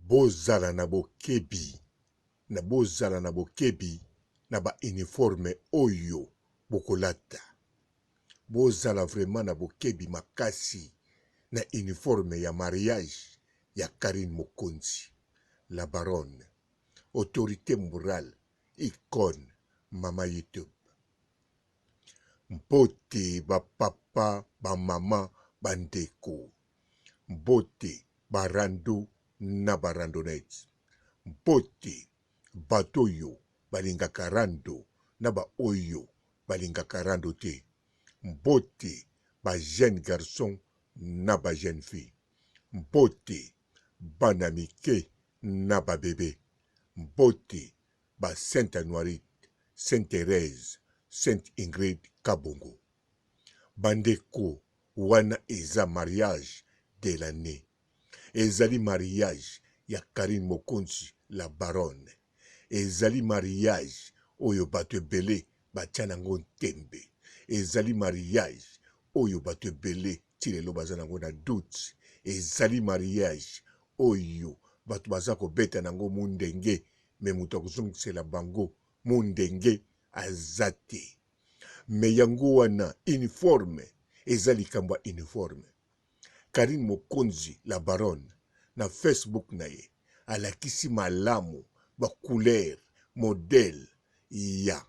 bozala na bokebi na ba uniforme oyo bokolata. Bozala vraiment na bokebi makasi na uniforme ya mariage ya Karine Mokonzi, la baronne, autorité morale, icône, mama YouTube. Mbote ba papa, ba mama, bandeko. Mbote barando na barandonete. Mbote batoyo balingaka rando na ba oyo balingaka rando te. Mbote ba jeune garçon na ba jeune fille. Mbote bana mike na ba bébé. Mbote ba Sainte Anoirite, Sainte Thérèse, Sainte Ingrid Kabongo. Bandeko wana eza mariage de l'année. Ezali mariage ya Karine Mokonzi, la baronne. Ezali mariage oyo bato ebele batia nango ntembe. Ezali mariage oyo bato ebele ti lelo baza nango na doute. Ezali mariage oyo bato baza kobeta nango mundenge, me moto akozongisela bango mundenge aza te. Me yango wana uniforme eza likambo ya uniforme. Karine Mokonzi, la baronne, na Facebook na ye alakisi malamu ba couleur modèle ya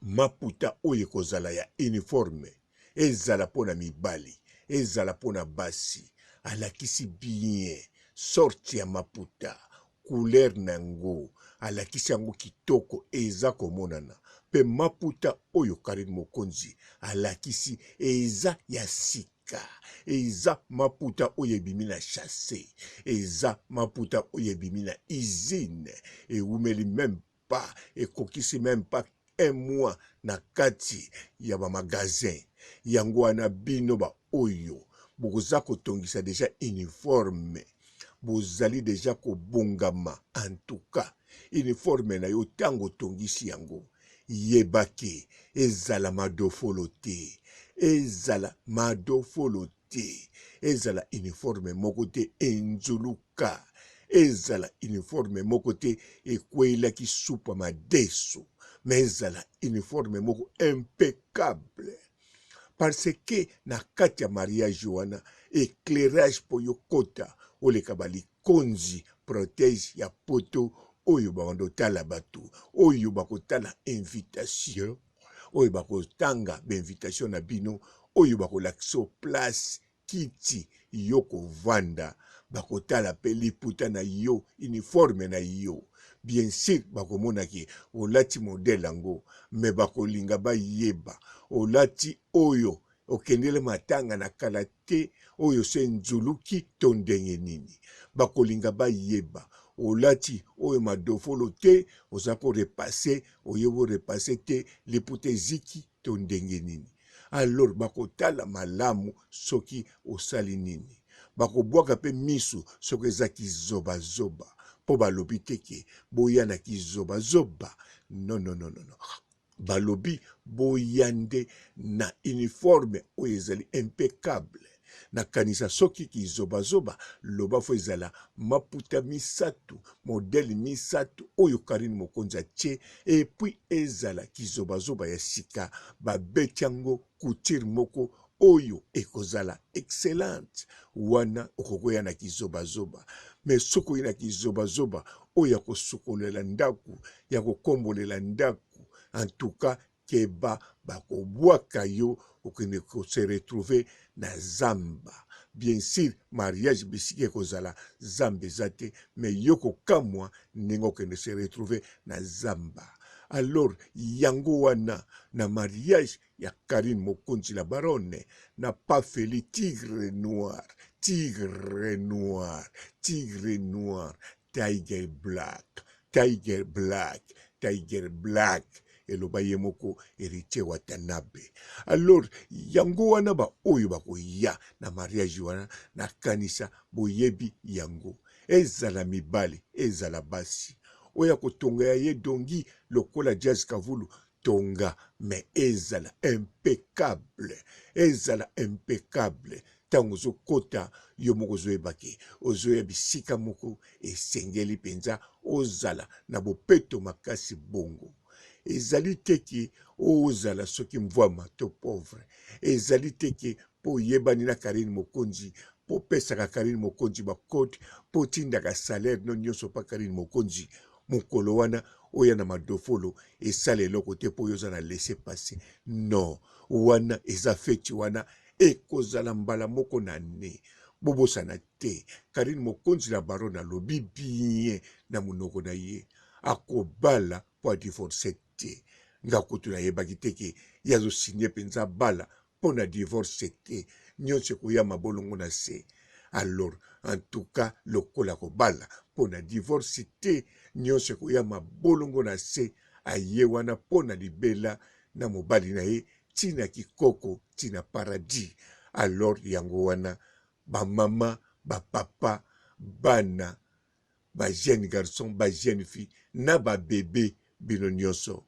maputa oyo kozala ya uniforme, ezala pona mibali, ezala pona basi. Alakisi bien sorti ya maputa, couleur nango, alakisi yango kitoko eza komonana. Pe maputa oyo Karine Mokonzi alakisi eza ya sika. Eza maputa oyo ebimi na chasse. Eza maputa oyo ebimi na usine. Eumeli même pas, ekokisi même pas un mois na kati ya ba magasin. Yango wana bino ba oyo bokoza kotongisa deja uniforme. Bozali deja kobongama. En tout cas, uniforme na yo tango tongisi yango. Yebake ezala madofolo te. Ezala madofolo te. Ezala uniforme moko te enzuluka. Ezala uniforme moko te ekwelaki supa madeso. Mais ezala uniforme moko impeccable. Parce que na kati ya mariage wana éclairage po yo kota oleka balikonzi protège ya poto oyo bakotala bato, oyo bakotala invitation, oyo bakotanga invitation na bino, oyo bakolakisa place kiti yo kovanda, bakotala pe liputa na yo, uniforme na yo. Bien sûr bakomona ki olati modèle yango, me bakolinga bayeba olati oyo okendele matanga na kala te, oyo se nzuluki to ndenge nini. Bakolinga bayeba olati oyo madofolo te, ozako repase, oyebo repase te, lipute ziki to ndenge nini. Alors bakotala malamu soki osali nini. Bakobwaka pe misu soki ezaki zoba zoba. Po balobi teke boya na kizoba zoba. Non, non, non, non, non. Balobi boyande na uniforme oyo ezali impeccable. Na kanisa soki kizoba zoba loba fo ezala maputa misatu, modèle misatu oyo Karine Mokonzi atie, et puis ezala kizoba zoba ya sika babeti yango couture moko oyo ekozala excellente. Wana okokoya na kizoba zoba. Mais soko na kizoba zoba oyo ya kosukolela ndaku, ya kokombolela ndaku, en tout cas keba bakobwaka yo okende ko se retrouver na zamba. Bien sûr mariage bisiki ekozala zamba ezate, mais yo kokamwa ndenge okende se retrouver na zamba. Alors yango wana na mariage ya Karine Mokonzi, la baronne, n'a pas fait le tigre noir, tigre noir, tigre noir, tiger black, tiger black, tiger black. Eloba yemoko héritier Watanabe. Alors yango wana ba oyo bakoya na mariage wana na kanisa boyebi yango. Ezala mibali, ezala basi. Oya kotonga ya ye dongi lokola Jazz Kavulu tonga, mais ezala impeccable. Ezala impeccable. ntango ozokota yo moko ozoyebake ozoya bisika moko esengeli mpenza ozala na bopeto makasi bongo. Ezali teke ozala soki mvwama to pauvre, ezali teke po yebani na Karine Mokonzi, po pesaka Karine Mokonzi bakode, po tindaka salaire no nyonso pa Karine Mokonzi. Mokolo wana oya na madofolo esala eloko te po yoza na laisser passer. Non, wana eza feti wana ekozala mbala moko na ne. Bobosana te. Karine Mokonzi na baron alobi bien na monoko na ye. Akobala po divorce te. Nga kutu na yebaki teke yazo signé penza bala po na divorce te. Nyonse koya mabolongo na se. Alors, en tout cas, lokola kobala po na divorce te. Nyonse koya mabolongo na se. Aye wana po na libela na mobali na ye. Tina kikoko, tina paradis. Alors, yango wana, ba mama, ba papa, bana, ba jeune garçon, ba jeune fille, na ba bébé, bino nyonso.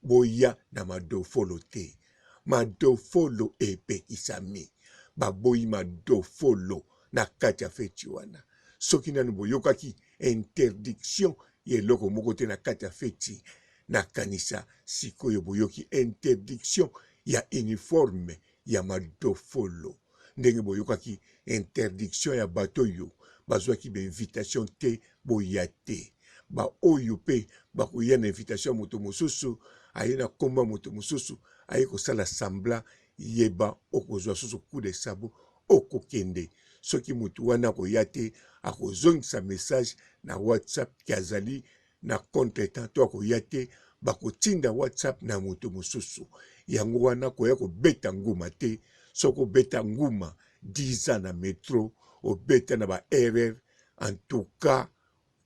Boya na madofolo te. Madofolo epekisami. Ba boyi madofolo na kati ya feti wana. Soki nanu boyokaki interdiction ye loko moko te na kati ya feti. Na kanisa sikoyo boyoki interdiction ya uniforme ya madofolo. Ndenge boyokaki interdiction ya bato yo. Bazwaki ba invitation te boya te. Ba oyo pe bakoya na invitation moto mosusu aye na komba moto mosusu aye kosala sambla yeba okozwa susu coup de sabot okokende. Soki mutu wana koya te akozongisa message na WhatsApp kiazali na contretemps to akoya te bakotinda WhatsApp na moto mosusu. Yango wana koya kobeta nguma te. Soko beta nguma 10 ans na métro obeta na ba RR. En tout cas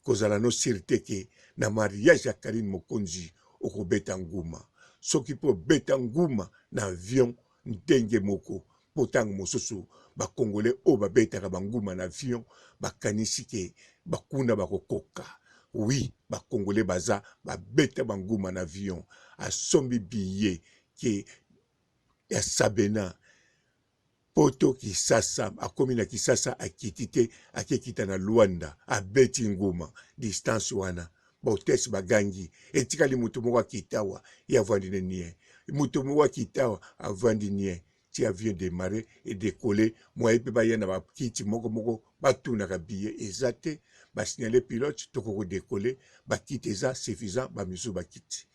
kozala no sirte ke na mariage ya Karine Mokonzi okobeta nguma. Soki po beta nguma na avion ndenge moko potango mosusu ba Congolais o ba betaka banguma na avion bakanisi ke bakuna bakokoka. Oui, ba Congolais baza ba beta banguma na avion. Asombi billet ke ya Sabena poto Kisasa akomi na Kisasa akitite akekita na Luanda abeti nguma distance wana botesi bagangi etikali mutu moko akitawa ya vandi nie mutu moko akitawa avandi nie ti avion démarrer et décoller moi pe ba yana ba kiti moko batuna ka billet ezate ba signaler pilote to ko décoller ba kiti eza suffisant ba misu ba kiti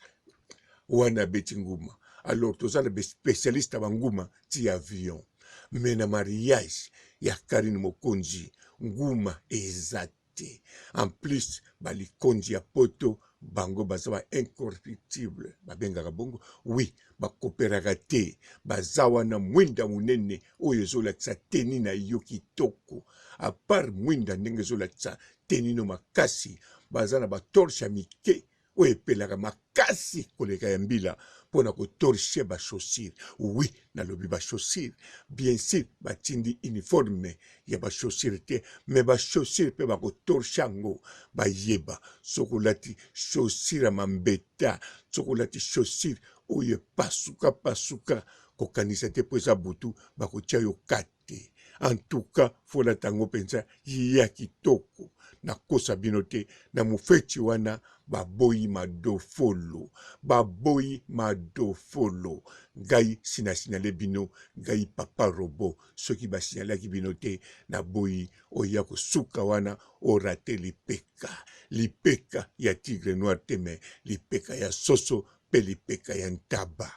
wana beti nguma. Alors toza na spécialiste ba nguma ti avion. Mais na mariage ya Karine Mokonzi nguma ezate. En plus bali konzi ya poto bango bazaba incorruptible babengaka bongo. Oui, bakoperaka te bazawa na mwinda munene oyo ezolakisa teni na yo kitoko. A part mwinda ndenge ezolakisa teni no makasi bazana ba torche mike oyo epelaka makasi koleka ya mbila pona ko torcher ba chaussure. Oui, na lobi ba chaussure. Bien sûr, ba tindi uniforme ya ba chaussure te, mais ba chaussure pe ba ko torchango ba yeba. Sokolati chaussure mambeta, sokolati chaussure oyo pasuka ko kanisa te po eza butu ba ko tia yo kate. En tout cas, fola tango pensa ya kitoko. Na kosa binote na mufeti wana baboyi madofolo. Baboyi madofolo. Gai sinale bino, gai papa robo. Soki ba signalaki binote na boyi oya suka wana orate lipeka. Lipeka ya tigre noir teme. Lipeka ya soso pe lipeka ya ntaba.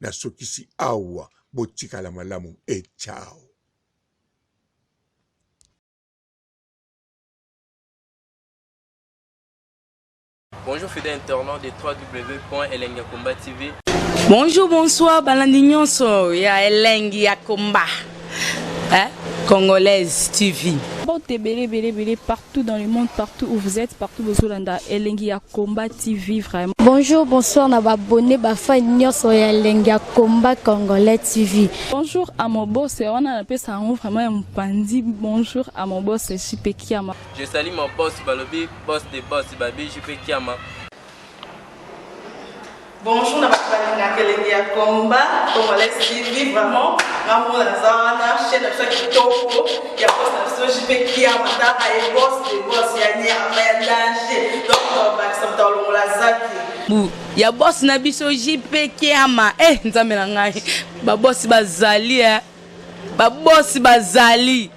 Na soki si awa botika la malamu ciao. Bonjour fidèles internautes de www.elengiakomba TV. Bonjour, bonsoir, balandi nyonso ya Elengi ya Komba. Congolaise TV. Belé, partout dans le monde, partout où vous êtes, partout où vous êtes, Elengi ya Komba TV, vraiment. Bonjour, bonsoir, na abonné, fa nyonso ya Elengi ya Komba Congolais TV. Bonjour à mon boss, on a appelé ça vraiment un pandi. Bonjour à mon boss, JP Kiama. Je salue mon boss Balobi, boss de boss Babi, JP Kiama. Bonjour, na Elengi ya Komba Congolais TV, vraiment. ngamona zana chaîne ça kitoko ya boss na so jipe kia mata ay boss de boss ya nyama ya danger donc ba samta longola zaki bu ya boss na biso jipe kiama nzambe na ngai ba boss bazali ba boss bazali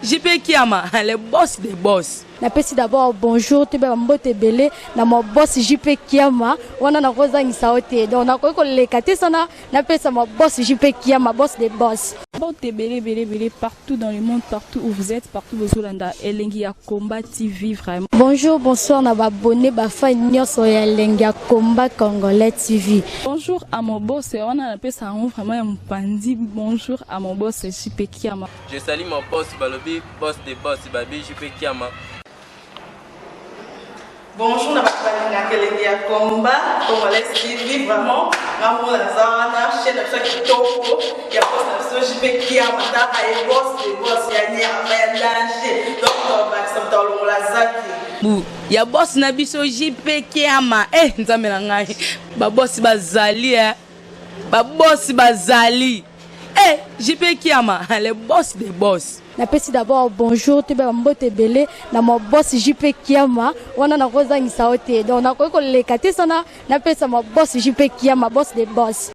jipe kiama les boss des boss. Napesi d'abord bonjour te ba mbote belé na mo boss JP Kiama wana na kozangisa ote donc na ko lekate sana napesa mo boss JP Kiama boss des boss. Mbote belé partout dans le monde, partout où vous êtes, partout où vous êtes, Elengi ya Komba TV vraiment. Bonjour, bonsoir na ba abonné ba fan nyonso ya Elengi ya Komba Congolais TV. Bonjour à mon boss, on a appelé ça vraiment un pandi. Bonjour à mon boss JP Kiama. Je salue mon boss Balobi, boss des boss Babi JP Kiama. Bonjour na balinga Elengi ya Komba Congolais TV vraiment ngamona zana chaîne ça kitoko ya boss na so jipe kia mata ay boss de boss ya nyama ya danger donc ba samta longola zaki bu ya boss na biso JP Kiama nzambe na ngai ba boss bazali ba boss bazali JP Kiama les boss des boss. Napesi d'abord bonjour te ba mbote belé na mo boss JP Kiama wana na kozangisa ote donc na ko lekate sana napesa mo boss JP Kiama boss des boss.